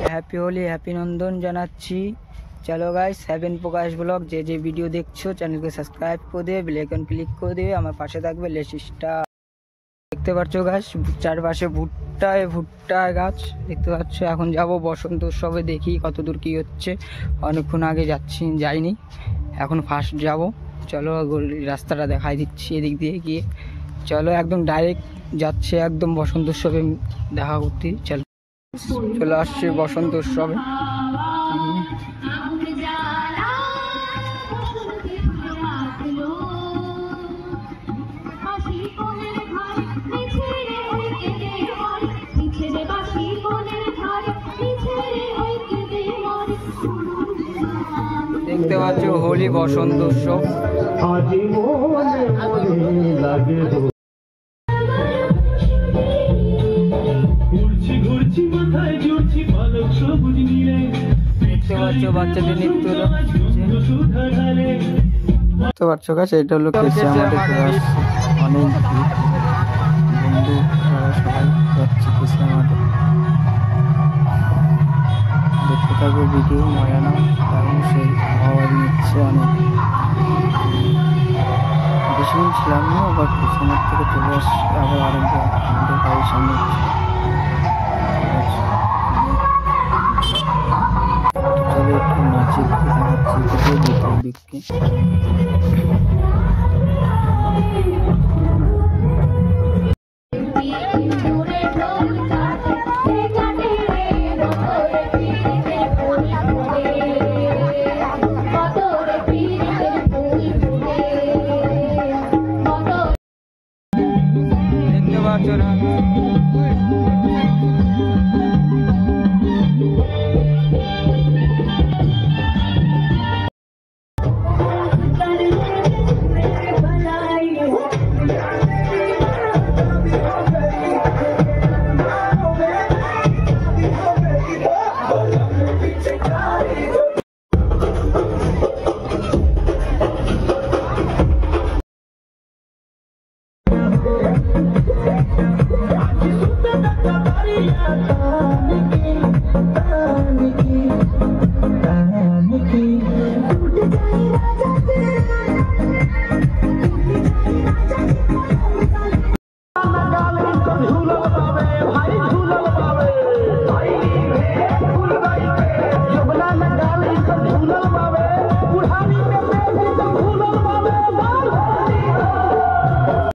Happy Holi, happy নন্দন জানাচ্ছি। চলো guys, 7 প্রকাশ blog যে ভিডিও দেখছো চ্যানেলকে সাবস্ক্রাইব করে দেবে, বেল আইকন ক্লিক করে দেবে, আমার পাশে থাকবে লেসিসটা। দেখতে পাচ্ছ গাছ, চারপাশে ভুট্টা গাছ দেখতে পাচ্ছ। এখন যাব বসন্ত উৎসবে, দেখি কতদূর কি হচ্ছে। অনেকক্ষণ আগে যাইনি, এখন ফার্স্ট যাব। চলো রাস্তাটা দেখাই দিচ্ছি এদিক দিয়ে গিয়ে। চলো একদম ডাইরেক্ট যাচ্ছে একদম বসন্ত উৎসবে দেখা করতে। চলে আসছে বসন্ত উৎসবে। দেখতে পাচ্ছ হোলি বসন্ত উৎসব। দেখতে পাচ্ছ বাচ্চাদের নৃত্য দেখতে পাচ্ছ গাছ। এটা হলো কেসি আমাদের ক্লাস, অনেক বন্ধু সবাই যাচ্ছে কেসি আমাদের। দেখতে থাকবো ভিডিও, মজা নাও। কারণ সেই আওয়াজ নিচ্ছে অনেক। বেশি দিন ছিলাম না, আবার পিছনের থেকে চলে আসছে আবার আরেকবার আমাদের বাড়ির সামনে। চলে একটু নাচে দেখাচ্ছি ভিতর দিককে। দেখতে পাচ্ছ না